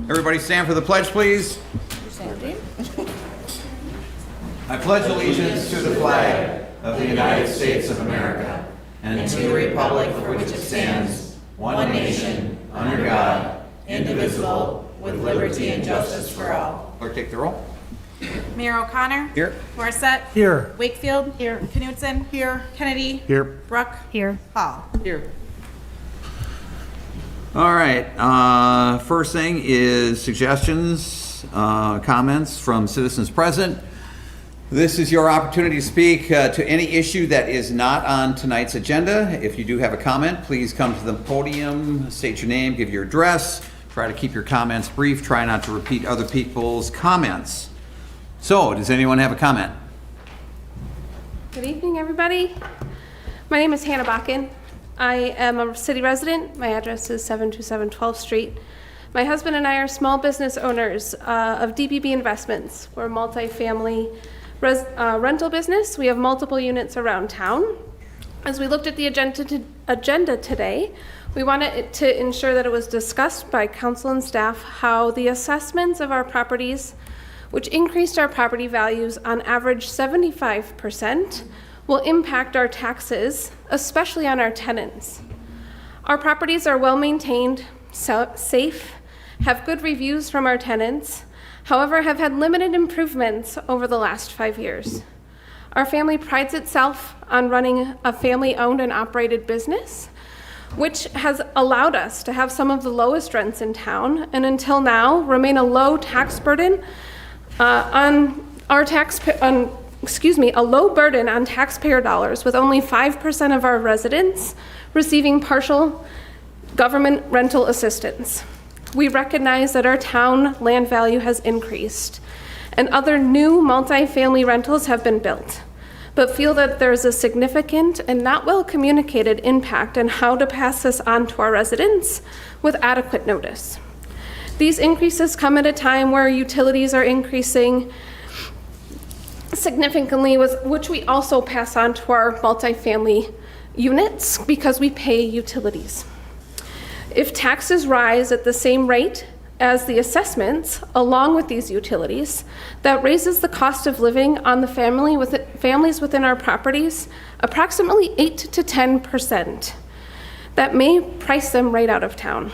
Everybody stand for the pledge, please. I pledge allegiance to the flag of the United States of America and to the republic for which it stands, one nation, under God, indivisible, with liberty and justice for all. Clerk, take the roll. Mayor O'Connor. Here. Morissette. Here. Wakefield. Here. Knudsen. Here. Kennedy. Here. Bruck. Here. Hall. Here. All right. First thing is suggestions, comments from citizens present. This is your opportunity to speak to any issue that is not on tonight's agenda. If you do have a comment, please come to the podium, state your name, give your address. Try to keep your comments brief. Try not to repeat other people's comments. So, does anyone have a comment? Good evening, everybody. My name is Hannah Bakken. I am a city resident. My address is 727 12th Street. My husband and I are small business owners of DBB Investments. We're a multifamily rental business. We have multiple units around town. As we looked at the agenda today, we wanted to ensure that it was discussed by council and staff how the assessments of our properties, which increased our property values on average 75%, will impact our taxes, especially on our tenants. Our properties are well maintained, safe, have good reviews from our tenants, however have had limited improvements over the last 5 years. Our family prides itself on running a family-owned and operated business, which has allowed us to have some of the lowest rents in town, and until now remain a low tax burden a low burden on taxpayer dollars, with only 5% of our residents receiving partial government rental assistance. We recognize that our town land value has increased and other new multifamily rentals have been built, but feel that there's a significant and not well communicated impact on how to pass this on to our residents with adequate notice. These increases come at a time where utilities are increasing significantly, which we also pass on to our multifamily units because we pay utilities. If taxes rise at the same rate as the assessments, along with these utilities, that raises the cost of living on the families within our properties approximately 8 to 10%. That may price them right out of town.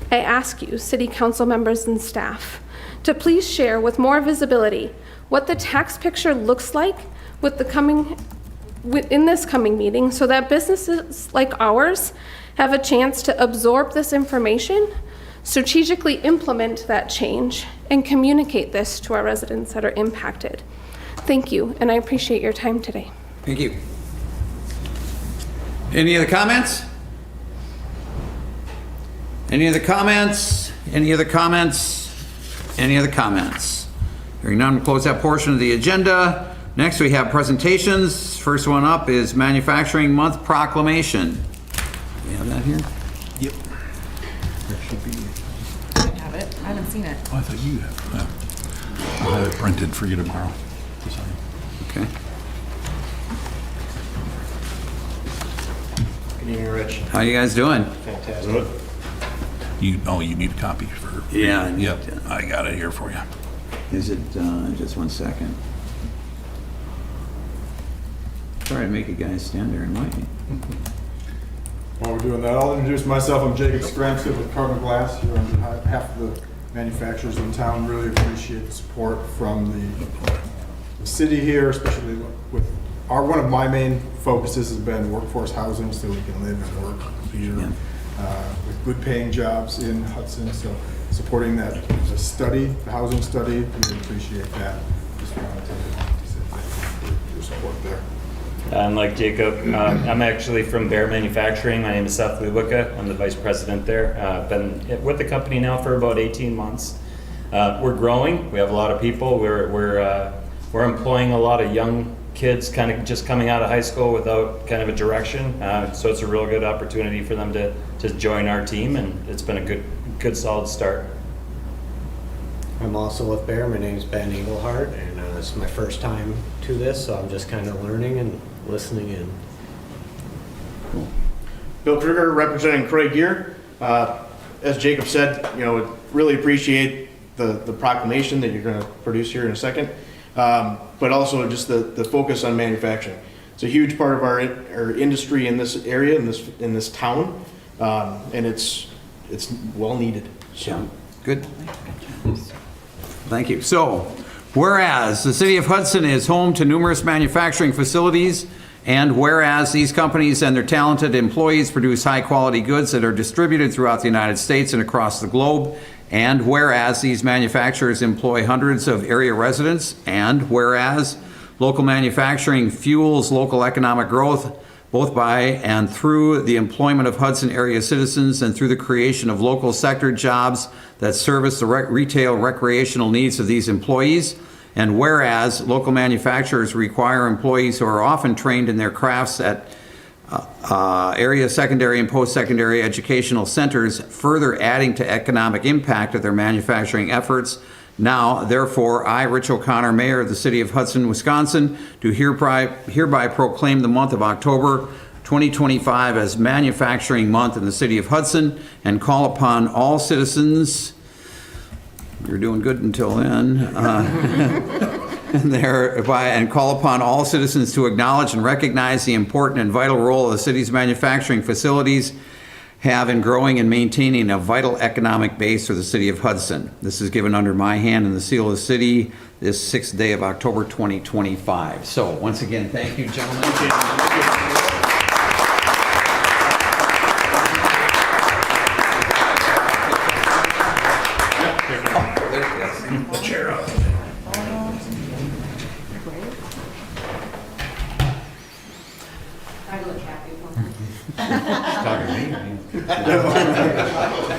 I ask you, City Council members and staff, to please share with more visibility what the tax picture looks like in this coming meeting, so that businesses like ours have a chance to absorb this information, strategically implement that change, and communicate this to our residents that are impacted. Thank you, and I appreciate your time today. Thank you. Any other comments? Any other comments? Any other comments? Any other comments? Hearing none, we'll close that portion of the agenda. Next, we have presentations. First one up is Manufacturing Month Proclamation. We have that here? Yep. There should be. I have it. I haven't seen it. Oh, I thought you have that. I'll have it printed for you tomorrow to sign. Okay. Good evening, Rich. How you guys doing? Fantastic. Good. You need a copy for. Yeah, I need Yep. to. I got it here for you. Is it, just one second. Sorry to make you guys stand there and wait. While we're doing that, I'll introduce myself. I'm Jacob Scramsted with Carbon Glass here on behalf of the manufacturers in town. Really appreciate the support from the city here, especially with one of my main focuses has been workforce housing, so we can live and work here with good paying jobs in Hudson. So supporting that the housing study, we appreciate that. Just wanted to say thank you for your support there. I'm like Jacob. I'm actually from Bear Manufacturing. My name is Seth Lewicka. I'm the vice president there. I've been with the company now for about 18 months. We're growing. We have a lot of people. We're employing a lot of young kids, kind of just coming out of high school without kind of a direction. So it's a real good opportunity for them to join our team, and it's been a good solid start. I'm also with Bear. My name's Ben Engelhardt, and this is my first time to this, so I'm just kind of learning and listening in. Bill Kruger representing Craig Gear. As Jacob said, really appreciate the proclamation that you're going to produce here in a second, but also just the focus on manufacturing. It's a huge part of our industry in this area, in this town, and it's well needed. So. Good. Thank you. So, whereas the city of Hudson is home to numerous manufacturing facilities, and whereas these companies and their talented employees produce high-quality goods that are distributed throughout the United States and across the globe, and whereas these manufacturers employ hundreds of area residents, and whereas local manufacturing fuels local economic growth, both by and through the employment of Hudson area citizens and through the creation of local sector jobs that service the retail recreational needs of these employees. And whereas local manufacturers require employees who are often trained in their crafts at area secondary and post-secondary educational centers, further adding to economic impact of their manufacturing efforts. Now, therefore, I, Rich O'Connor, Mayor of the City of Hudson, Wisconsin, do hereby proclaim the month of October 2025 as Manufacturing Month in the City of Hudson, and call upon all citizens, you're doing good until then, and call upon all citizens to acknowledge and recognize the important and vital role of the city's manufacturing facilities have in growing and maintaining a vital economic base for the city of Hudson. This is given under my hand and the seal of the city this 6th day of October 2025. So once again, thank you, gentlemen. The chair up. I look happy.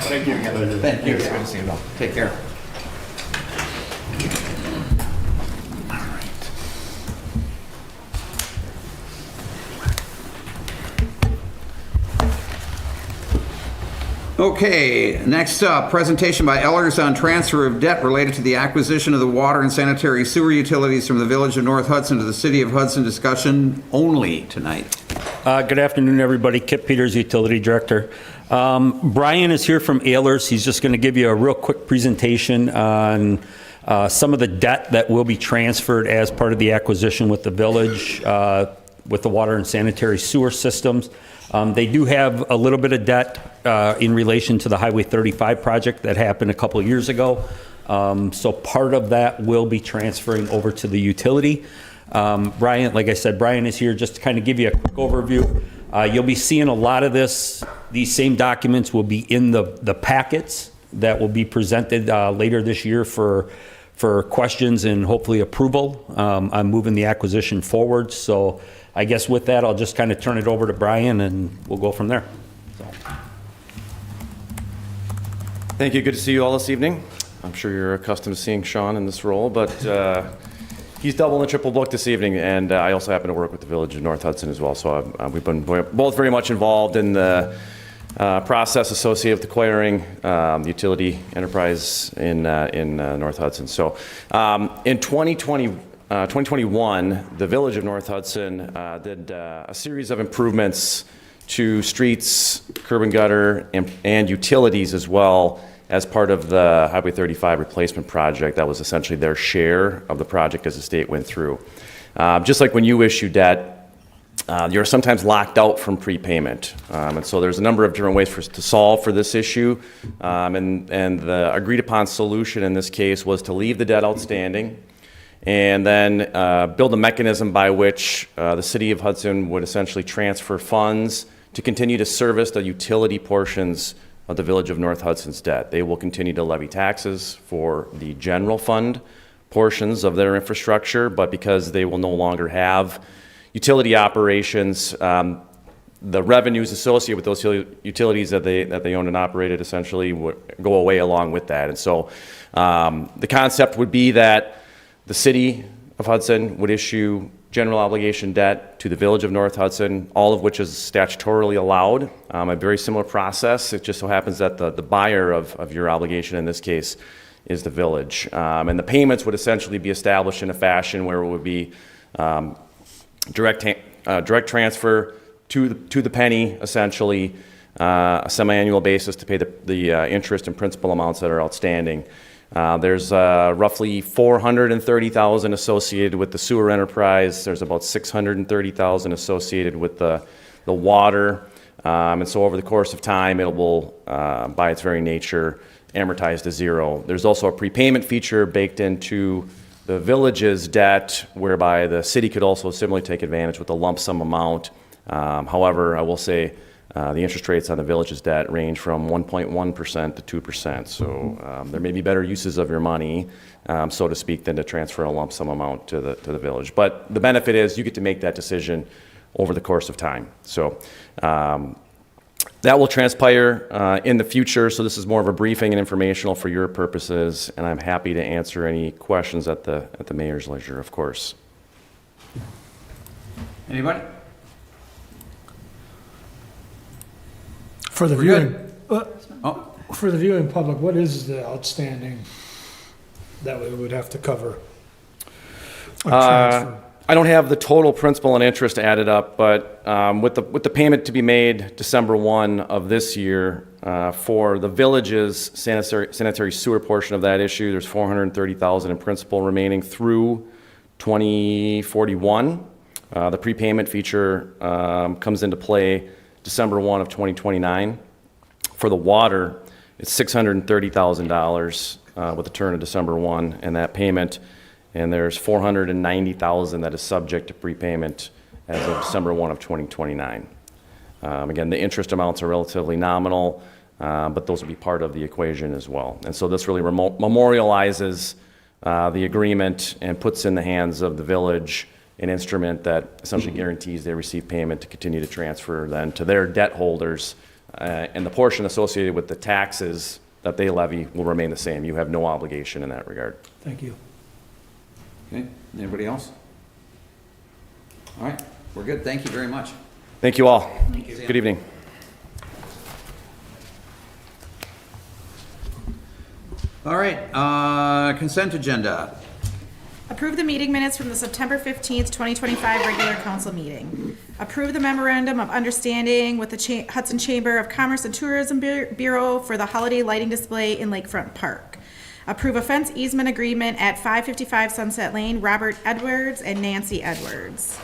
Thank you. Thank you. It's good to see you all. Take care. Okay, next up, presentation by Ellers on transfer of debt related to the acquisition of the water and sanitary sewer utilities from the Village of North Hudson to the City of Hudson. Discussion only tonight. Good afternoon, everybody. Kip Peters, Utility Director. Brian is here from Ehlers. He's just going to give you a real quick presentation on some of the debt that will be transferred as part of the acquisition with the village, with the water and sanitary sewer systems. They do have a little bit of debt in relation to the Highway 35 project that happened a couple of years ago. So part of that will be transferring over to the utility. Brian, like I said, Brian is here just to kind of give you a quick overview. You'll be seeing a lot of these same documents will be in the packets that will be presented later this year for questions and hopefully approval on moving the acquisition forward. So I guess with that, I'll just kind of turn it over to Brian and we'll go from there. So. Thank you. Good to see you all this evening. I'm sure you're accustomed to seeing Sean in this role, but he's double and triple booked this evening, and I also happen to work with the Village of North Hudson as well. So we've been both very much involved in the process associated with acquiring the utility enterprise in North Hudson. So in 2021, the Village of North Hudson did a series of improvements to streets, curb and gutter, and utilities as well as part of the Highway 35 replacement project. That was essentially their share of the project as the state went through. Just like when you issue debt, you're sometimes locked out from prepayment. And so there's a number of different ways to solve for this issue. And the agreed upon solution in this case was to leave the debt outstanding and then build a mechanism by which the City of Hudson would essentially transfer funds to continue to service the utility portions of the Village of North Hudson's debt. They will continue to levy taxes for the general fund portions of their infrastructure, but because they will no longer have utility operations, the revenues associated with those utilities that they own and operated essentially would go away along with that. And so the concept would be that the City of Hudson would issue general obligation debt to the Village of North Hudson, all of which is statutorily allowed. A very similar process. It just so happens that the buyer of your obligation in this case is the village. And the payments would essentially be established in a fashion where it would be direct transfer to the penny, essentially, a semi-annual basis to pay the interest and principal amounts that are outstanding. There's roughly $430,000 associated with the sewer enterprise. There's about $630,000 associated with the water. And so over the course of time, it will, by its very nature, amortize to zero. There's also a prepayment feature baked into the village's debt, whereby the city could also similarly take advantage with a lump sum amount. However, I will say the interest rates on the village's debt range from 1.1% to 2%. So there may be better uses of your money, so to speak, than to transfer a lump sum amount to the village. But the benefit is you get to make that decision over the course of time. So that will transpire in the future. So this is more of a briefing and informational for your purposes, and I'm happy to answer any questions at the mayor's leisure, of course. Anybody? For the We're viewing, Oh, for the viewing public, what is the outstanding that we would have to cover? Or transfer? I don't have the total principal and interest added up, but with the payment to be made December 1 of this year for the village's sanitary sewer portion of that issue, there's $430,000 in principal remaining through 2041. The prepayment feature comes into play December 1 of 2029. For the water, it's $630,000 with a turn of December 1, and that payment. And there's $490,000 that is subject to prepayment as of December 1 of 2029. Again, the interest amounts are relatively nominal, but those will be part of the equation as well. And so this really memorializes the agreement and puts in the hands of the village an instrument that essentially guarantees they receive payment to continue to transfer then to their debt holders. And the portion associated with the taxes that they levy will remain the same. You have no obligation in that regard. Thank you. okay. Anybody else? All right, we're good. Thank you very much. Thank you all. Good evening. All right, consent agenda. Approve the meeting minutes from the September 15th, 2025 regular council meeting. Approve the memorandum of understanding with the Hudson Chamber of Commerce and Tourism Bureau for the holiday lighting display in Lakefront Park. Approve a fence easement agreement at 555 Sunset Lane, Robert Edwards and Nancy Edwards.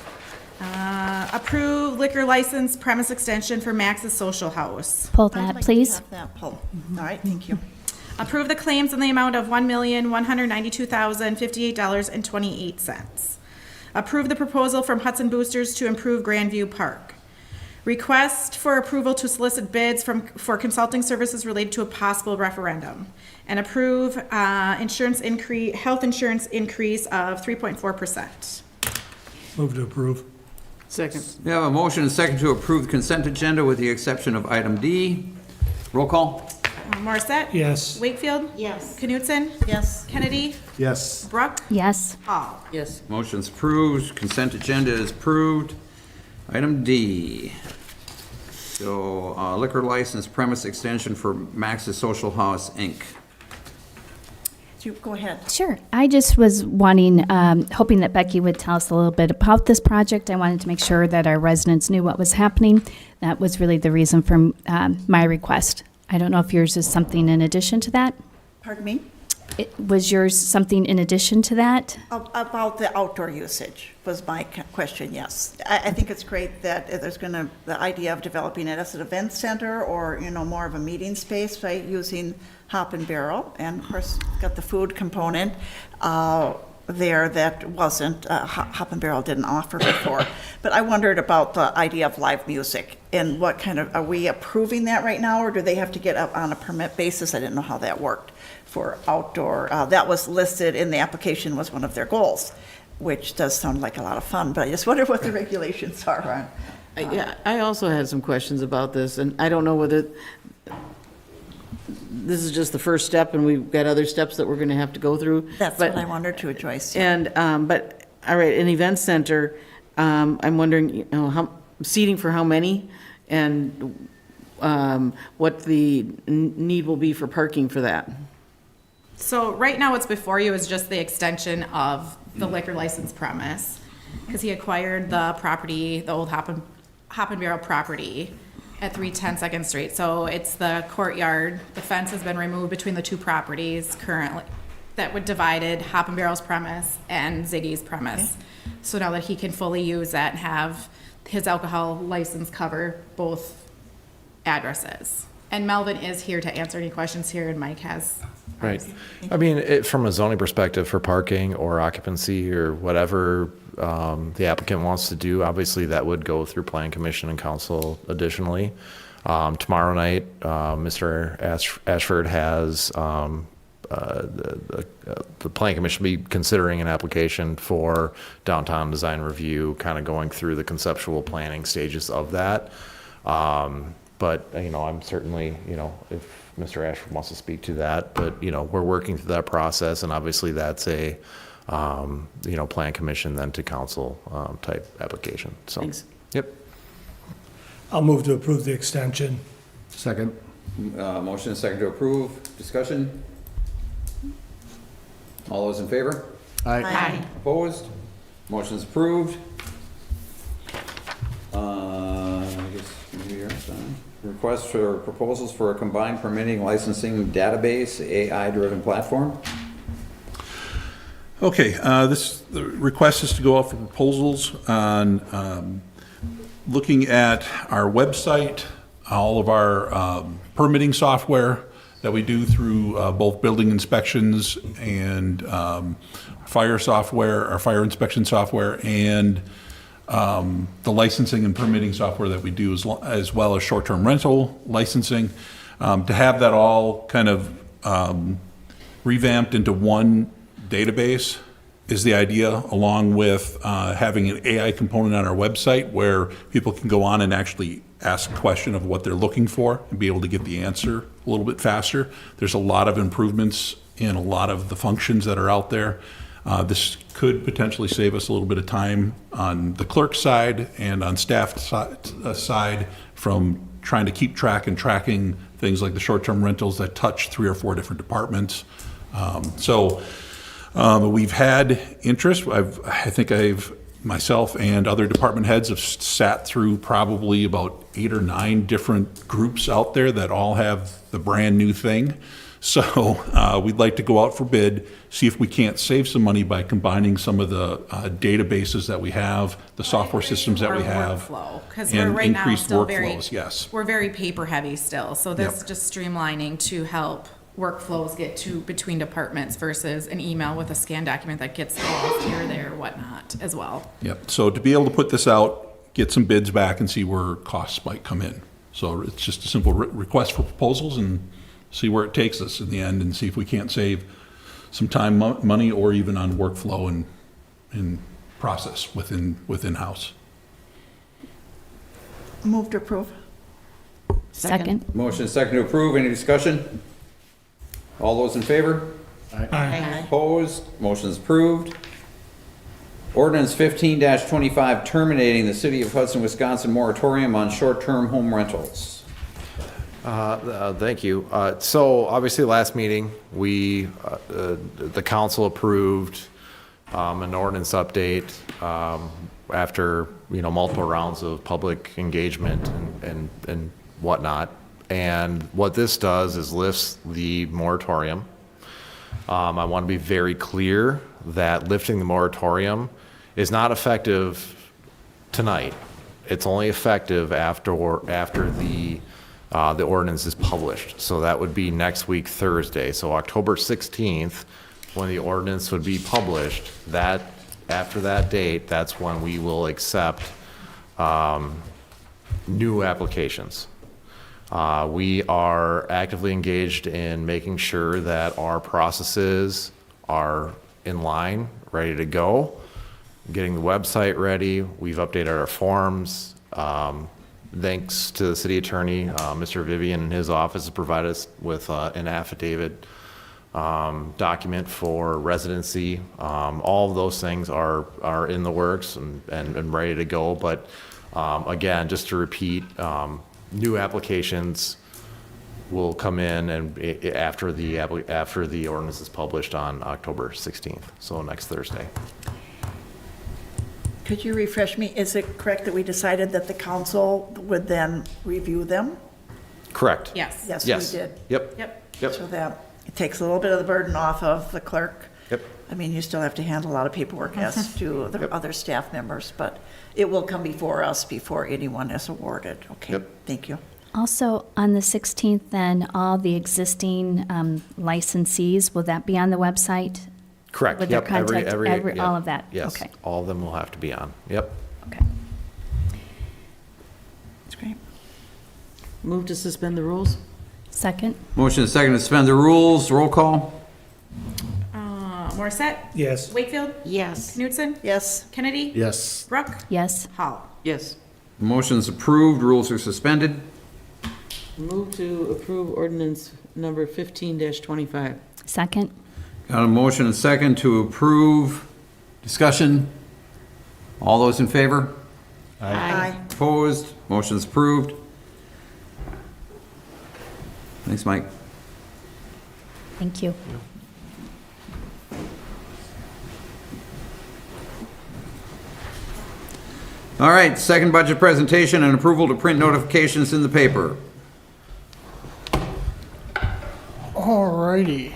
Approve liquor license premise extension for Max's Social House. Pull that, please. Have that pull. All right, thank you. Approve the claims in the amount of $1,192,058.28. Approve the proposal from Hudson Boosters to improve Grandview Park. Request for approval to solicit bids for consulting services related to a possible referendum. And approve health insurance increase of 3.4%. Move to approve. Second. We have a motion and a second to approve the consent agenda with the exception of item D. Roll call. Morissette? Yes. Wakefield? Yes. Knutson? Yes. Kennedy? Yes. Bruck? Yes. Hall? Yes. Motion's approved, consent agenda is approved. Item D. So liquor license premise extension for Max's Social House, Inc. You go ahead. Sure. I just was wanting, hoping that Becky would tell us a little bit about this project. I wanted to make sure that our residents knew what was happening. That was really the reason for my request. I don't know if yours is something in addition to that. Pardon me? Was yours something in addition to that? About the outdoor usage was my question, yes. I think it's great that there's the idea of developing it as an event center or, more of a meeting space by using Hop and Barrel. And of course, got the food component there that wasn't, Hop and Barrel didn't offer before. But I wondered about the idea of live music and what kind of, are we approving that right now or do they have to get up on a permit basis? I didn't know how that worked for outdoor. That was listed in the application was one of their goals, which does sound like a lot of fun, but I just wonder what the regulations are on. Yeah, I also had some questions about this, and I don't know whether this is just the first step and we've got other steps that we're going to have to go through. That's what I wondered too, Joyce. And, but, all right, an event center, I'm wondering, how seating for how many? And what the need will be for parking for that? So right now what's before you is just the extension of the liquor license premise, because he acquired the property, the old Hop and Barrel property, at 310 Second Street. So it's the courtyard. The fence has been removed between the two properties currently that would divided Hop and Barrel's premise and Ziggy's premise. So now that he can fully use that and have his alcohol license cover both addresses. And Melvin is here to answer any questions here, and Mike has. Right. I mean, from a zoning perspective for parking or occupancy or whatever the applicant wants to do, obviously that would go through Plan Commission and Council additionally. Tomorrow night, Mr. Ashford has the Plan Commission be considering an application for downtown design review, kind of going through the conceptual planning stages of that. But, I'm certainly, if Mr. Ashford wants to speak to that, but, we're working through that process, and obviously that's a, Plan Commission then to council type application, so. Thanks. Yep. I'll move to approve the extension. Second. Motion and second to approve. Discussion? All those in favor? Aye. Opposed? Motion's approved. I guess maybe you're done. Request for proposals for a combined permitting licensing database, AI-driven platform. Okay, the request is to go out for proposals on looking at our website, all of our permitting software that we do through both building inspections and fire software, our fire inspection software, and the licensing and permitting software that we do, as well as short-term rental licensing, to have that all kind of revamped into one database is the idea, along with having an AI component on our website where people can go on and actually ask a question of what they're looking for and be able to get the answer a little bit faster. There's a lot of improvements in a lot of the functions that are out there. This could potentially save us a little bit of time on the clerk side and on staff side from trying to keep track and tracking things like the short-term rentals that touch 3 or 4 different departments. We've had interest. I think myself and other department heads have sat through probably about 8 or 9 different groups out there that all have the brand new thing. So we'd like to go out for bid, see if we can't save some money by combining some of the databases that we have, the software systems that we have, Because we're and right now increased still very, workflows, yes. we're very paper heavy still. So this Yep. just streamlining to help workflows get to between departments versus an email with a scanned document that gets lost here, there, whatnot as well. Yep, so to be able to put this out, get some bids back and see where costs might come in. So it's just a simple request for proposals and see where it takes us in the end and see if we can't save some time, money, or even on workflow and process within-house. Move to approve. Second. Motion is second to approve. Any discussion? All those in favor? Aye. Opposed? Motion is approved. Ordinance 15-25, terminating the City of Hudson, Wisconsin moratorium on short-term home rentals. Thank you. So obviously last meeting, the council approved an ordinance update after, multiple rounds of public engagement and whatnot. And what this does is lifts the moratorium. I want to be very clear that lifting the moratorium is not effective tonight. It's only effective after the ordinance is published. So that would be next week, Thursday. So October 16th, when the ordinance would be published, after that date, that's when we will accept new applications. We are actively engaged in making sure that our processes are in line, ready to go, getting the website ready. We've updated our forms. Thanks to the city attorney, Mr. Vivian and his office has provided us with an affidavit document for residency. All of those things are in the works and ready to go. But again, just to repeat, new applications will come in and after the ordinance is published on October 16th, so next Thursday. Could you refresh me? Is it correct that we decided that the council would then review them? Correct. Yes. Yes, Yes. we did. Yep. Yep. Yep. So that it takes a little bit of the burden off of the clerk. Yep. I mean, you still have to handle a lot of paperwork as do the other staff members, but it will come before us before anyone is awarded. Okay, Yep. thank you. Also, on the 16th, then, all the existing licensees, will that be on the website? Correct. With their Yep. contact, Yep. all of that? Yes. Okay. All of them will have to be on. Yep. Okay. That's great. Move to suspend the rules? Second? Motion is second to suspend the rules. Roll call. Morissette? Yes. Wakefield? Yes. Knutson? Yes. Kennedy? Yes. Ruck? Yes. Hall? Yes. Motion's approved. Rules are suspended. Move to approve ordinance number 15-25. Second? Got a motion and second to approve. Discussion. All those in favor? Aye. Opposed? Motion's approved. Thanks, Mike. Thank you. All right, second budget presentation and approval to print notifications in the paper. Alrighty.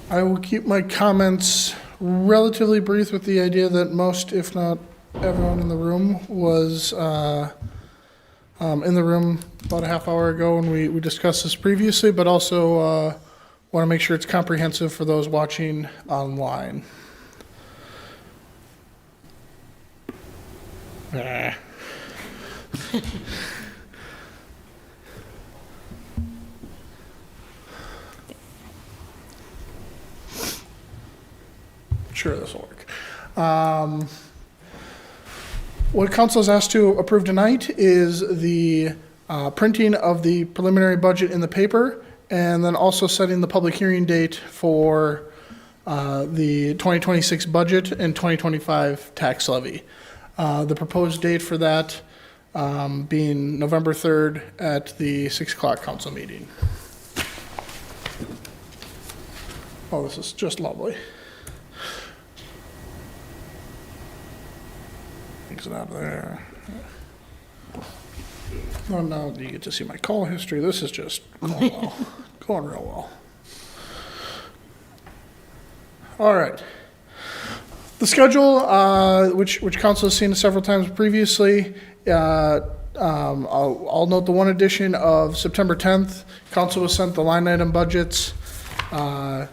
I will keep my comments relatively brief with the idea that most, if not everyone in the room, was in the room about a half hour ago when we discussed this previously, but also want to make sure it's comprehensive for those watching online. Ah. Sure, this will work. What council is asked to approve tonight is the printing of the preliminary budget in the paper, and then also setting the public hearing date for the 2026 budget and 2025 tax levy. The proposed date for that being November 3rd at the 6 o'clock council meeting. Oh, this is just lovely. Exit out of there. Oh, now you get to see my call history. This is just going well. Going real well. All right. The schedule, which council has seen several times previously, I'll note the one addition of September 10th. Council was sent the line item budgets for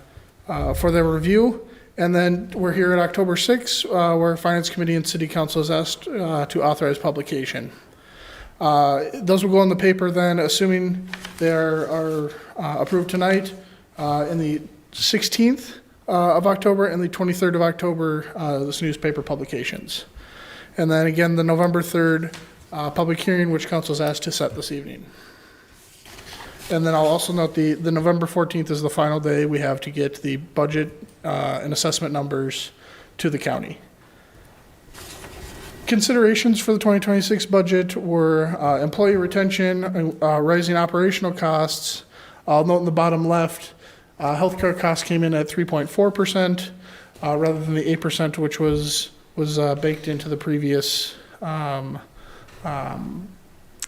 their review. And then we're here at October 6th, where Finance Committee and City Council is asked to authorize publication. Those will go in the paper then, assuming they are approved tonight, in the 16th of October and the 23rd of October, this newspaper publications. And then again, the November 3rd public hearing, which council is asked to set this evening. And then I'll also note the November 14th is the final day we have to get the budget and assessment numbers to the county. Considerations for the 2026 budget were employee retention, rising operational costs. I'll note in the bottom left, healthcare costs came in at 3.4% rather than the 8%, which was baked into the previous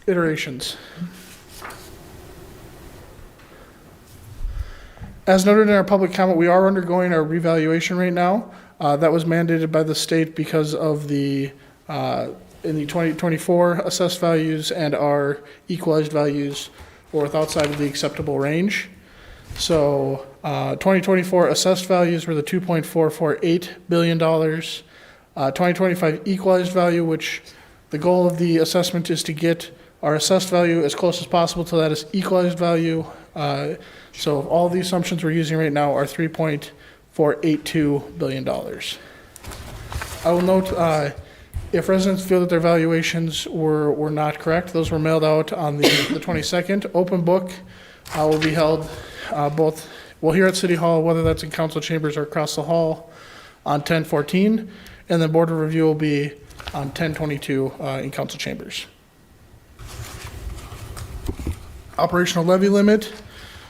iterations. As noted in our public comment, we are undergoing our revaluation right now. That was mandated by the state because of the in the 2024 assessed values and our equalized values were outside of the acceptable range. So 2024 assessed values were the $2.448 billion. 2025 equalized value, which the goal of the assessment is to get our assessed value as close as possible to that as equalized value. So all the assumptions we're using right now are $3.482 billion. I will note, if residents feel that their valuations were not correct, those were mailed out on the 22nd. Open book will be held well, here at City Hall, whether that's in council chambers or across the hall, on 10/14, and then board of review will be on 10/22 in council chambers. operational levy limit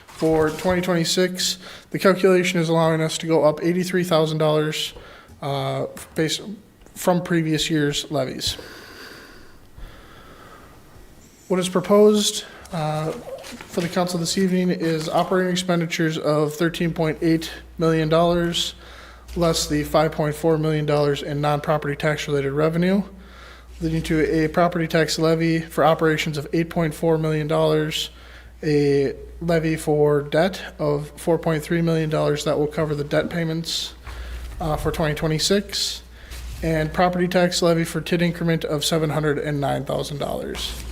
for 2026. The calculation is allowing us to go up $83,000 based from previous year's levies. What is proposed for the council this evening is operating expenditures of $13.8 million, less the $5.4 million in non-property tax related revenue, leading to a property tax levy for operations of $8.4 million, a levy for debt of $4.3 million that will cover the debt payments for 2026, and property tax levy for TID increment of $709,000.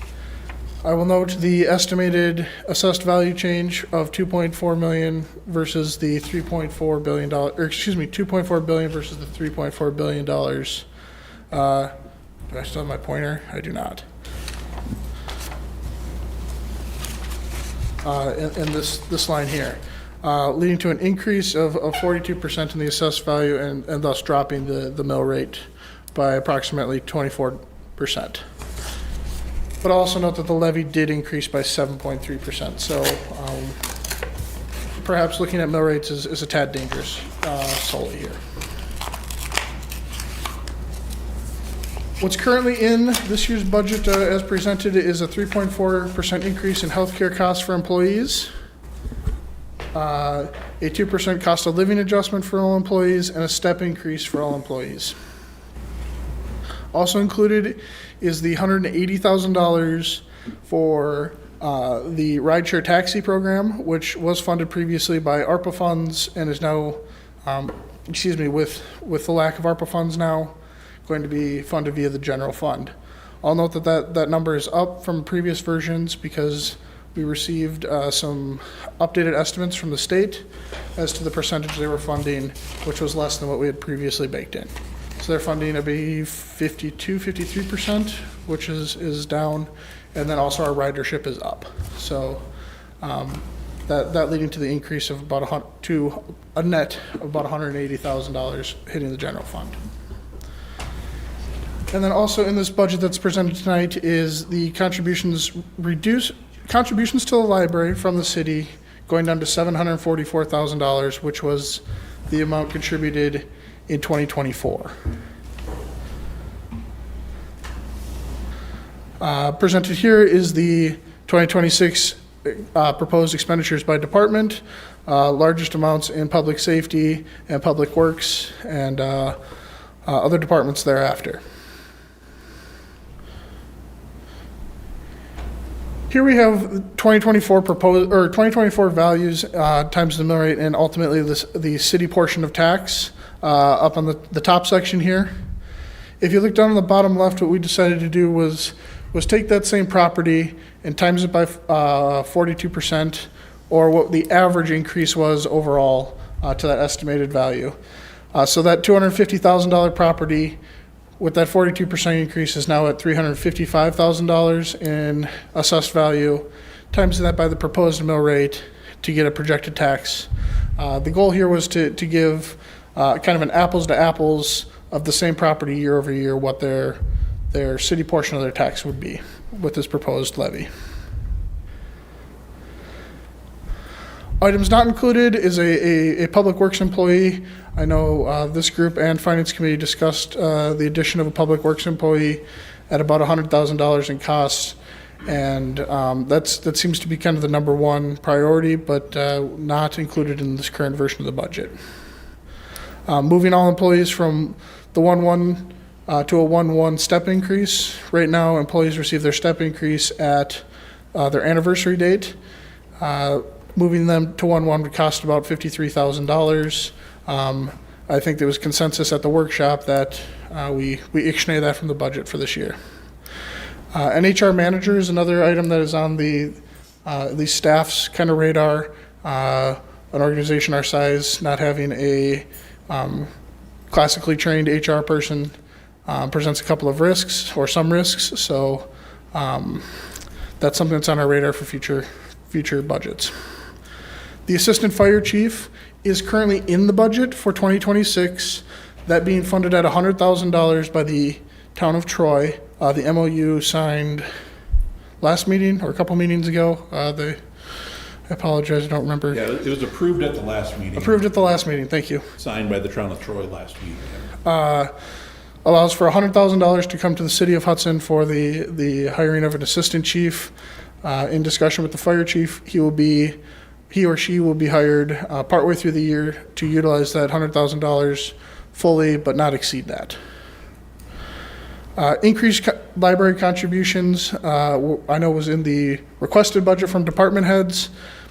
I will note the estimated assessed value change of 2.4 million versus the $3.4 billion, or excuse me, 2.4 billion versus the $3.4 billion. Do I still have my pointer? I do not. In this line here, leading to an increase of 42% in the assessed value and thus dropping the mill rate by approximately 24%. But also note that the levy did increase by 7.3%. So perhaps looking at mill rates is a tad dangerous solely here. What's currently in this year's budget as presented is a 3.4% increase in healthcare costs for employees, a 2% cost of living adjustment for all employees, and a step increase for all employees. Also included is the $180,000 for the rideshare taxi program, which was funded previously by ARPA funds and is now, with the lack of ARPA funds now, going to be funded via the general fund. I'll note that number is up from previous versions because we received some updated estimates from the state as to the percentage they were funding, which was less than what we had previously baked in. So they're funding, I believe, 53%, which is down, and then also our ridership is up. So that leading to the increase of to a net of about $180,000 hitting the general fund. And then also in this budget that's presented tonight is the contributions to the library from the city going down to $744,000, which was the amount contributed in 2024. Presented here is the 2026 proposed expenditures by department, largest amounts in public safety and public works and other departments thereafter. Here we have 2024 values times the mill rate and ultimately the city portion of tax up on the top section here. If you look down on the bottom left, what we decided to do was take that same property and times it by 42%, or what the average increase was overall to that estimated value. So that $250,000 property with that 42% increase is now at $355,000 in assessed value, times that by the proposed mill rate to get a projected tax. The goal here was to give kind of an apples to apples of the same property year over year, what their city portion of their tax would be with this proposed levy. Items not included is a public works employee. I know this group and finance committee discussed the addition of a public works employee at about $100,000 in costs, and that seems to be kind of the number one priority, but not included in this current version of the budget. Moving all employees from the 1-1 to a 1-1 step increase. Right now, employees receive their step increase at their anniversary date. Moving them to 1-1 would cost about $53,000. I think there was consensus at the workshop that we ixnay that from the budget for this year. An HR manager is another item that is on the staff's kind of radar. An organization our size not having a classically trained HR person presents a couple of risks, or some risks, so that's something that's on our radar for future budgets. The assistant fire chief is currently in the budget for 2026, that being funded at $100,000 by the town of Troy. The MOU signed last meeting or a couple meetings ago. I apologize, I don't remember. Yeah, it was approved at the last meeting. Approved at the last meeting, thank you. Signed by the town of Troy last week. Allows for $100,000 to come to the city of Hudson for the hiring of an assistant chief. In discussion with the fire chief, he or she will be hired partway through the year to utilize that $100,000 fully, but not exceed that. Increased library contributions, I know was in the requested budget from department heads,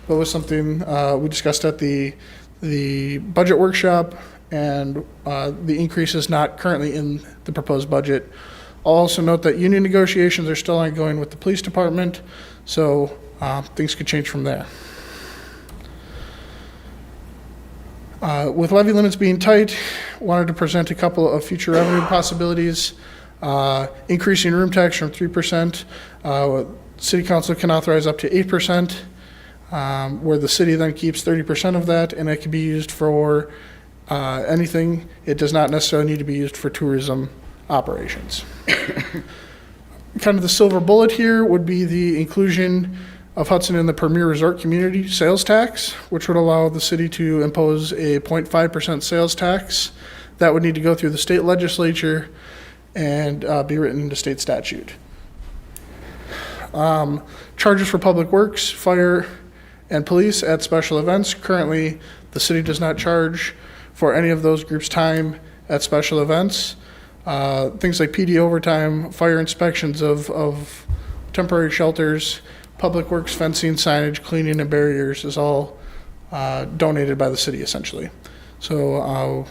but was something we discussed at the budget workshop, and the increase is not currently in the proposed budget. I'll also note that union negotiations are still ongoing with the police department, so things could change from there. With levy limits being tight, wanted to present a couple of future revenue possibilities. Increasing room tax from 3%. City council can authorize up to 8%, where the city then keeps 30% of that, and it can be used for anything. It does not necessarily need to be used for tourism operations. Kind of the silver bullet here would be the inclusion of Hudson in the Premier Resort Community Sales Tax, which would allow the city to impose a 0.5% sales tax. That would need to go through the state legislature and be written into state statute. Charges for public works, fire, and police at special events. Currently, the city does not charge for any of those groups' time at special events. Things like PD overtime, fire inspections of temporary shelters, public works, fencing, signage, cleaning, and barriers is all donated by the city, essentially. So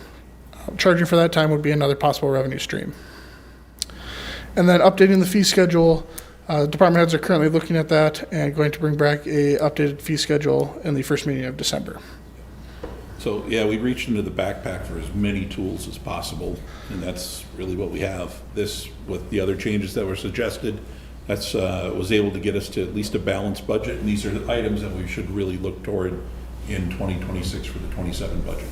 charging for that time would be another possible revenue stream. And then updating the fee schedule. Department heads are currently looking at that and going to bring back a updated fee schedule in the first meeting of December. So, yeah, we reached into the backpack for as many tools as possible, and that's really what we have. This, with the other changes that were suggested, that's was able to get us to at least a balanced budget, and these are the items that we should really look toward in 2026 for the 27 budget.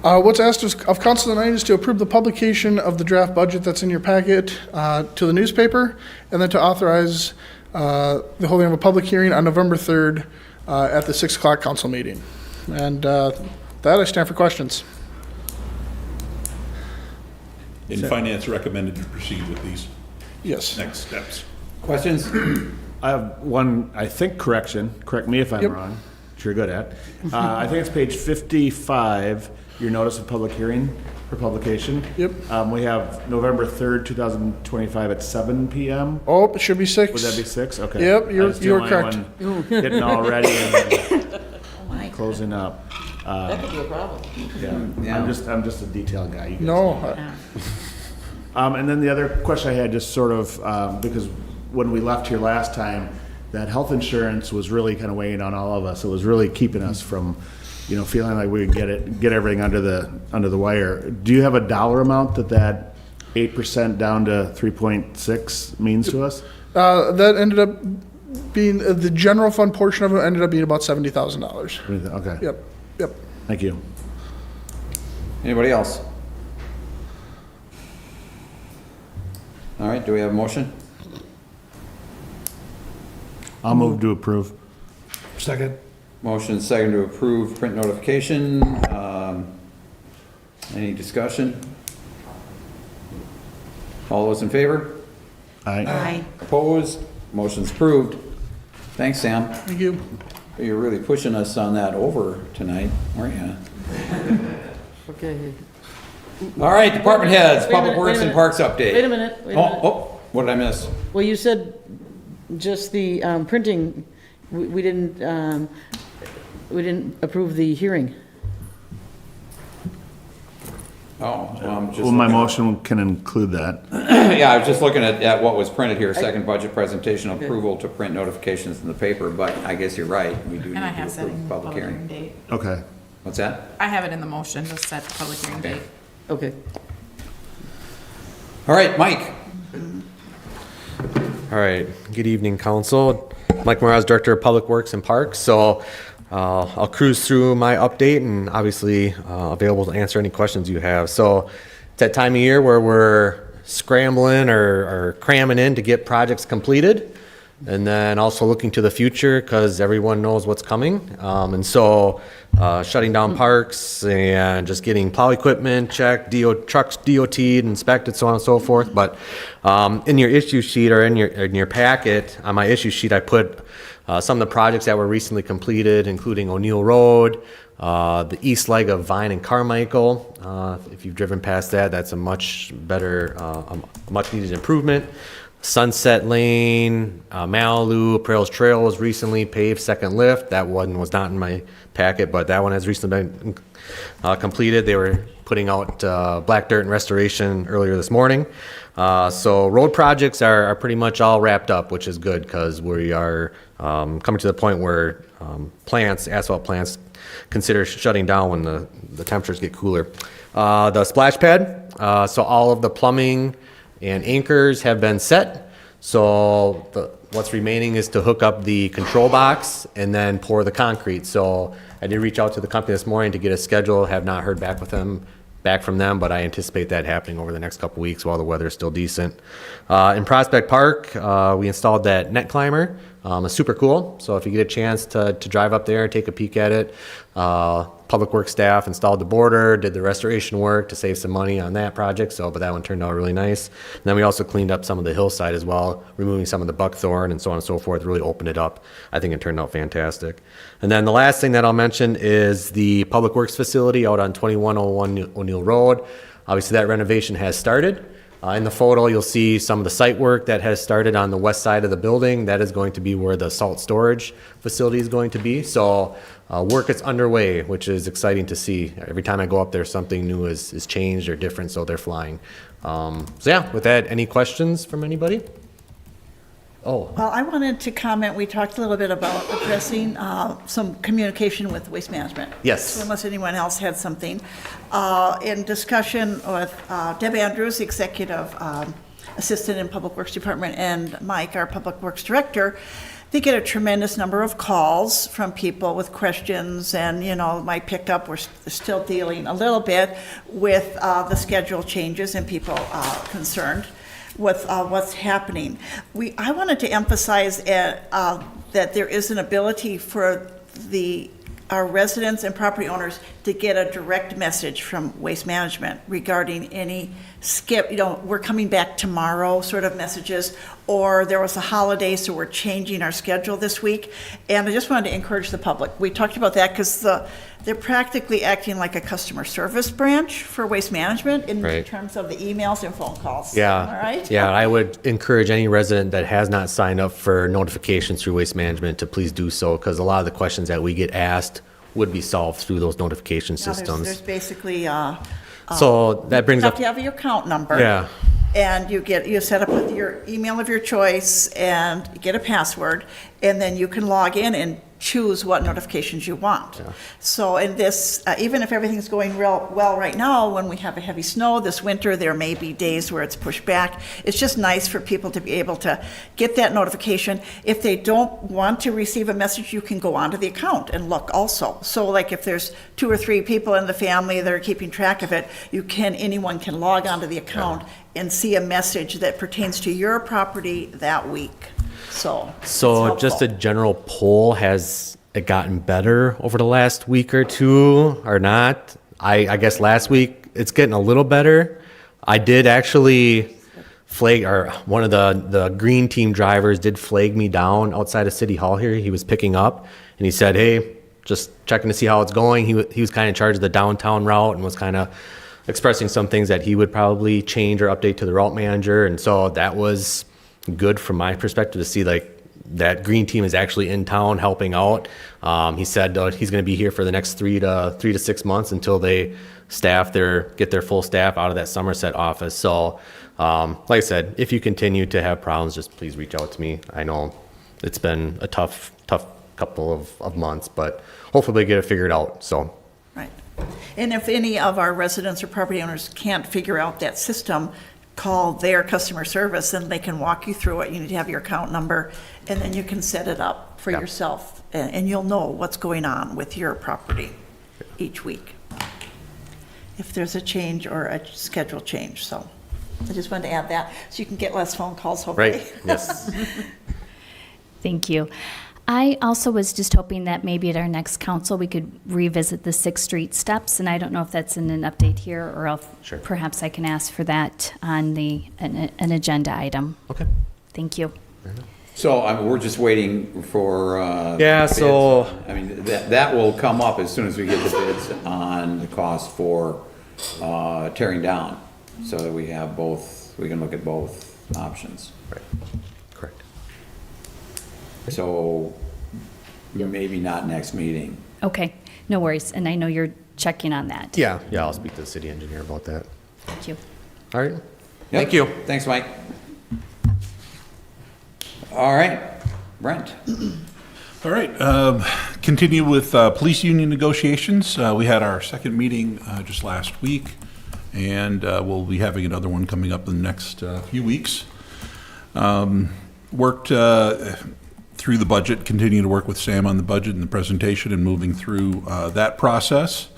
What's asked of council tonight is to approve the publication of the draft budget that's in your packet to the newspaper, and then to authorize the holding of a public hearing on November 3rd at the 6 o'clock council meeting. And that I stand for questions. And finance recommended to proceed with these Yes. next steps. Questions? I have one, I think, correction. Correct me if I'm Yep. wrong, which you're good at. I think it's page 55, your notice of public hearing for publication. Yep. We have November 3rd, 2025 at 7 PM. Oh, it should be 6. Would that be 6? Okay. Yep, I you're was the only correct. one Getting all ready and Oh my, closing up. that could be a problem. Yeah, I'm just a detail guy. You guys No. And then the other question I had, just sort of, because when we left here last time, that health insurance was really kind of weighing on all of us. It was really keeping us from, feeling like we would get everything under the wire. Do you have a dollar amount that 8% down to 3.6 means to us? That ended up being, the general fund portion of it ended up being about $70,000. Okay. Yep. Thank you. Anybody else? All right, do we have a motion? I'll move to approve. Second. Motion second to approve print notification. Any discussion? All those in favor? Aye. Opposed? Motion's approved. Thanks, Sam. Thank you. You're really pushing us on that over tonight, aren't you? Okay. All right, department heads, Wait a Public minute, Works wait a and Parks update. Wait a minute. Oh, what did I miss? Well, you said just the printing, we didn't approve the hearing. Oh, just Well, my looking- motion can include that. Yeah, I was just looking at what was printed here, second budget presentation approval to print notifications in the paper, but I guess you're right, we do need And I to have set approve in public hearing. date. Okay. What's that? I have it in the motion to set the public hearing date. Okay. All right, Mike. All right, good evening, council. Mike Moraz, Director of Public Works and Parks. So I'll cruise through my update and obviously available to answer any questions you have. So it's that time of year where we're scrambling or cramming in to get projects completed. And then also looking to the future because everyone knows what's coming. And so shutting down parks and just getting plow equipment checked, trucks DOT'd, inspected, so on and so forth. But in your issue sheet or in your packet, on my issue sheet, I put some of the projects that were recently completed, including O'Neill Road, the east leg of Vine and Carmichael. If you've driven past that, that's a much better, much needed improvement. Sunset Lane, Malibu, Apparel's Trail was recently paved, second lift. That one was not in my packet, but that one has recently been completed. They were putting out black dirt and restoration earlier this morning. So road projects are pretty much all wrapped up, which is good because we are coming to the point where asphalt plants, consider shutting down when the temperatures get cooler. The splash pad, so all of the plumbing and anchors have been set. So what's remaining is to hook up the control box and then pour the concrete. So I did reach out to the company this morning to get a schedule. Have not heard back from them, but I anticipate that happening over the next couple weeks while the weather is still decent. In Prospect Park, we installed that net climber. It's super cool. So if you get a chance to drive up there and take a peek at it, Public Works staff installed the border, did the restoration work to save some money on that project. But that one turned out really nice. And then we also cleaned up some of the hillside as well, removing some of the buckthorn and so on and so forth, really opened it up. I think it turned out fantastic. And then the last thing that I'll mention is the Public Works facility out on 2101 O'Neill Road. Obviously that renovation has started. In the photo, you'll see some of the site work that has started on the west side of the building. That is going to be where the salt storage facility is going to be. So work is underway, which is exciting to see. Every time I go up there, something new is changed or different, so they're flying. So yeah, with that, any questions from anybody? Oh. Well, I wanted to comment, we talked a little bit about addressing some communication with Waste Management. Yes. So unless anyone else had something. In discussion with Deb Andrews, Executive Assistant in Public Works Department, and Mike, our Public Works Director, they get a tremendous number of calls from people with questions, and, my pickup, we're still dealing a little bit with the schedule changes and people concerned with what's happening. I wanted to emphasize that there is an ability for our residents and property owners to get a direct message from Waste Management regarding any we're coming back tomorrow sort of messages, or there was a holiday, so we're changing our schedule this week. And I just wanted to encourage the public. We talked about that because they're practically acting like a customer service branch for Waste Management in terms of the emails and phone calls. Yeah. All right? Yeah, I would encourage any resident that has not signed up for notifications through Waste Management to please do so, because a lot of the questions that we get asked would be solved through those notification systems. There's basically so that brings up. You have to have your account number. Yeah. And you set up with your email of your choice and you get a password, and then you can log in and choose what notifications you want. Yeah. So in this, even if everything's going well right now, when we have a heavy snow this winter, there may be days where it's pushed back. It's just nice for people to be able to get that notification. If they don't want to receive a message, you can go onto the account and look also. So like if there's 2 or 3 people in the family that are keeping track of it, anyone can log onto the account and see a message that pertains to your property that week. So just a general poll, has it gotten better over the last week or two or not? I guess last week it's getting a little better. I did actually one of the green team drivers did flag me down outside of City Hall here. He was picking up and he said, hey, just checking to see how it's going. He was kind of in charge of the downtown route and was kind of expressing some things that he would probably change or update to the route manager. And so that was good from my perspective to see that green team is actually in town helping out. He said he's going to be here for the next 3 to 6 months until they get their full staff out of that Somerset office. So like I said, if you continue to have problems, just please reach out to me. I know it's been a tough couple of months, but hopefully we get it figured out. So. Right. And if any of our residents or property owners can't figure out that system, call their customer service and they can walk you through it. You need to have your account number, and then you can set it up for yourself, and you'll know what's going on with your property each week if there's a change or a schedule change. So I just wanted to add that, so you can get less phone calls, hopefully. Right, yes. Thank you. I also was just hoping that maybe at our next council, we could revisit the 6th Street steps, and I don't know if that's in an update here, or if Sure. perhaps I can ask for that on an agenda item. Okay. Thank you. So we're just waiting for. Yeah, bids. so- I mean, that will come up as soon as we get the bids on the cost for tearing down, so that we have both, we can look at both options. Right, correct. So maybe not next meeting. Okay, no worries, and I know you're checking on that. Yeah, I'll speak to the city engineer about that. Thank you. All right. Yep. Thank you. Thanks, Mike. All right, Brent. All right, continue with police union negotiations. We had our second meeting just last week, and we'll be having another one coming up in the next few weeks. Worked through the budget, continue to work with Sam on the budget and the presentation and moving through that process.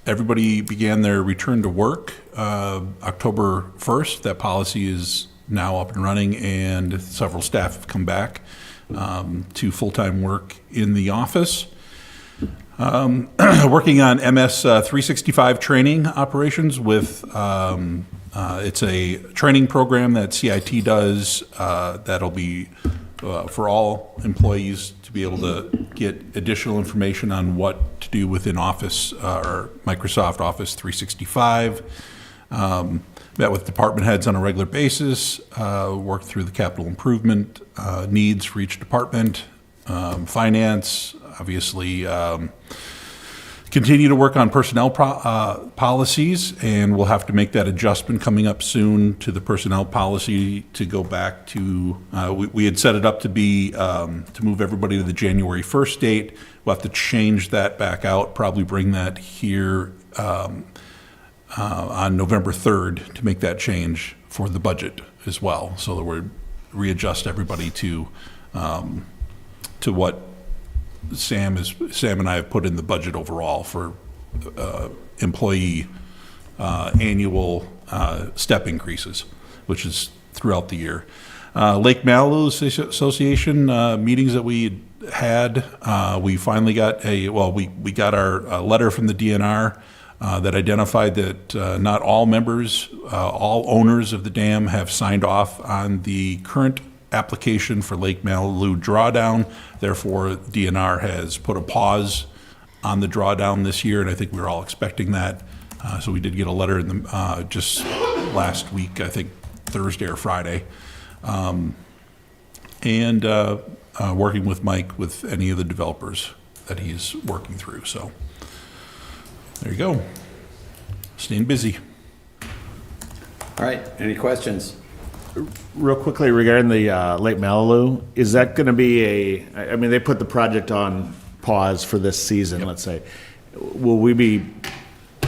Everybody began their return to work October 1st. That policy is now up and running, and several staff have come back to full-time work in the office. Working on MS 365 training operations with, it's a training program that CIT does that'll be for all employees to be able to get additional information on what to do within Office or Microsoft Office 365. Met with department heads on a regular basis, worked through the capital improvement needs for each department, finance, obviously. Continue to work on personnel policies, and we'll have to make that adjustment coming up soon to the personnel policy to go back to, we had set it up to be, to move everybody to the January 1st date. We'll have to change that back out, probably bring that here on November 3rd to make that change for the budget as well, so that we readjust everybody to what Sam and I have put in the budget overall for employee annual step increases, which is throughout the year. Lake Malibu Association meetings that we had, we finally got we got our letter from the DNR that identified that not all members, all owners of the dam have signed off on the current application for Lake Malibu drawdown. Therefore, DNR has put a pause on the drawdown this year, and I think we were all expecting that. So we did get a letter in the, just last week, I think Thursday or Friday. And working with Mike with any of the developers that he's working through. So there you go. Staying busy. All right, any questions? Real quickly regarding the Lake Malibu, is that going to be I mean, they put the project on pause for this season, let's say. Will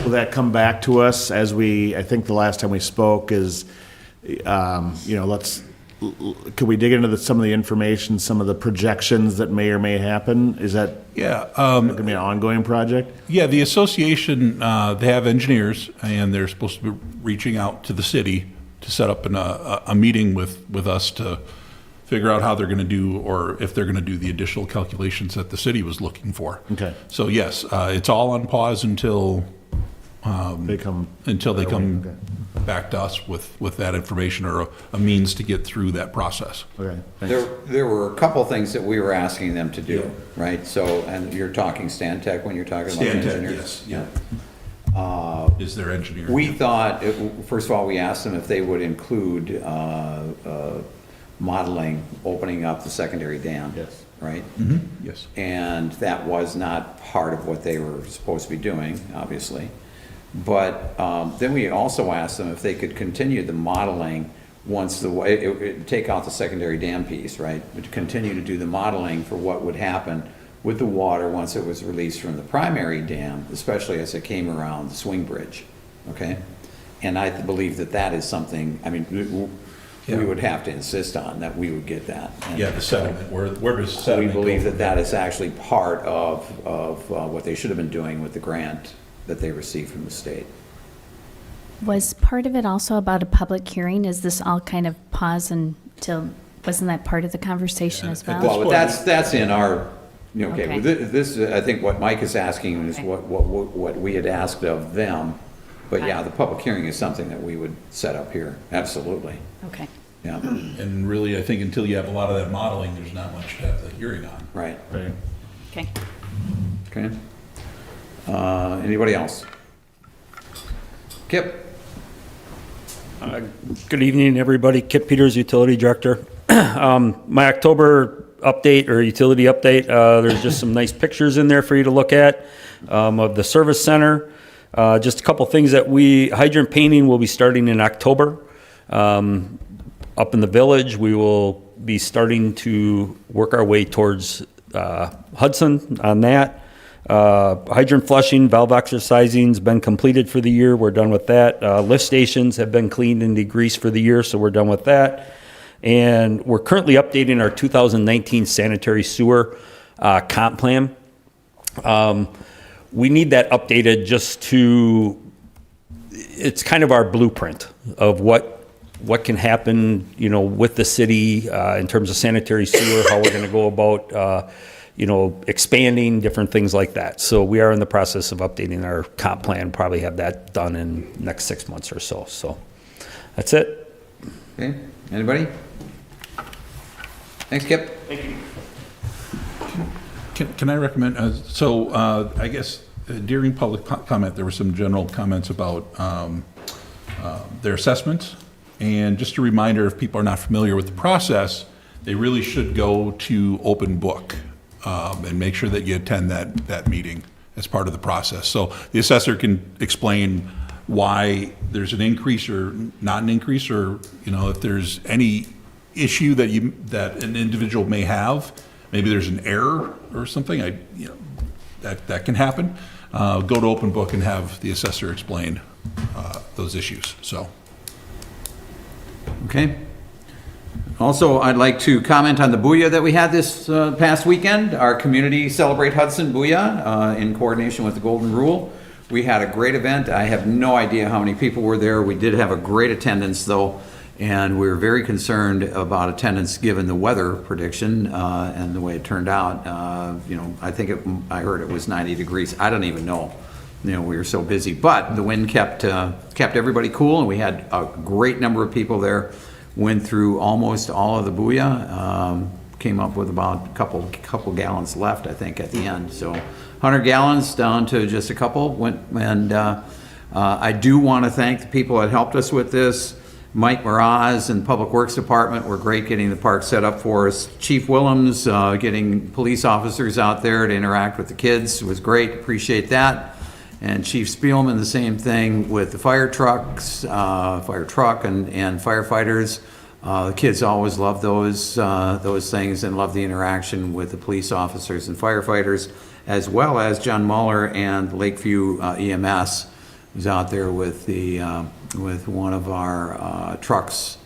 that come back to us as I think the last time we spoke is, could we dig into some of the information, some of the projections that may or may happen? Is that going to be an ongoing project? Yeah, the association, they have engineers, and they're supposed to be reaching out to the city to set up a meeting with us to figure out how they're going to do, or if they're going to do the additional calculations that the city was looking for. Okay. So yes, it's all on pause until they come back to us with that information or a means to get through that process. Okay, thanks. There were a couple things that we were asking them to do, right? So, and you're talking Stantec when you're talking about engineers? Yes, is their engineer. We thought, first of all, we asked them if they would include modeling, opening up the secondary dam. Yes. Right? Mm-hmm. Yes. And that was not part of what they were supposed to be doing, obviously. But then we also asked them if they could continue the modeling once take out the secondary dam piece, right? But to continue to do the modeling for what would happen with the water once it was released from the primary dam, especially as it came around the swing bridge, okay? And I believe that is something, I mean, we would have to insist on that we would get that. And the sediment, where does sediment we believe go? that is actually part of what they should have been doing with the grant that they received from the state. Was part of it also about a public hearing? Is this all kind of pause until, wasn't that part of the conversation as well? Well, that's in our, okay, Okay. this, I think what Mike is asking is what we had asked of them. But yeah, the public hearing is something that we would set up here, absolutely. Okay. Yeah, And really, I think until you have a lot of that modeling, there's not much to have the hearing on. right, Okay. okay. Anybody else? Kip? Good evening, everybody. Kip Peters, Utility Director. My October update or utility update, there's just some nice pictures in there for you to look at of the service center. Just a couple things that hydrant painting will be starting in October. Up in the village, we will be starting to work our way towards Hudson on that. Hydrant flushing, valve exercising's been completed for the year. We're done with that. Lift stations have been cleaned and degreased for the year, so we're done with that. And we're currently updating our 2019 sanitary sewer comp plan. We need that updated just it's kind of our blueprint of what can happen, with the city in terms of sanitary sewer, how we're going to go about, expanding different things like that. So we are in the process of updating our comp plan, probably have that done in next 6 months or so. So that's it. Okay, anybody? Thanks, Kip. Thank you. Can I recommend, I guess during public comment, there were some general comments about their assessments. And just a reminder, if people are not familiar with the process, they really should go to open book and make sure that you attend that meeting as part of the process. So the assessor can explain why there's an increase or not an increase, or if there's any issue that an individual may have, maybe there's an error or something. That can happen. Go to open book and have the assessor explain those issues. So. Okay. Also, I'd like to comment on the Booyah that we had this past weekend, our Community Celebrate Hudson Booyah, in coordination with the Golden Rule. We had a great event. I have no idea how many people were there. We did have a great attendance, though, and we were very concerned about attendance given the weather prediction and the way it turned out. I heard it was 90 degrees. I don't even know. We were so busy, but the wind kept everybody cool, and we had a great number of people there. Went through almost all of the Booyah, came up with about a couple gallons left, I think, at the end. So 100 gallons down to just a couple. I do want to thank the people that helped us with this. Mike Miraz and Public Works Department were great getting the park set up for us. Chief Willems getting police officers out there to interact with the kids was great. Appreciate that. And Chief Spielman, the same thing with the fire truck and firefighters. The kids always love those things and love the interaction with the police officers and firefighters, as well as John Muller and Lakeview EMS was out there with one of our trucks,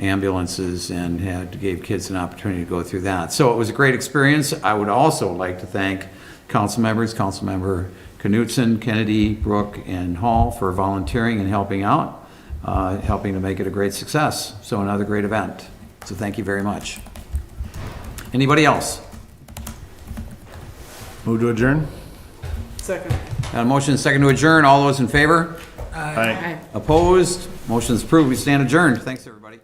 ambulances, and gave kids an opportunity to go through that. So it was a great experience. I would also like to thank council members, Councilmember Knutson, Kennedy, Brook, and Hall for volunteering and helping out, helping to make it a great success. So another great event. So thank you very much. Anybody else? Move to adjourn? Second. Got a motion and second to adjourn. All those in favor? Aye. Opposed? Motion's approved. We stand adjourned. Thanks, everybody.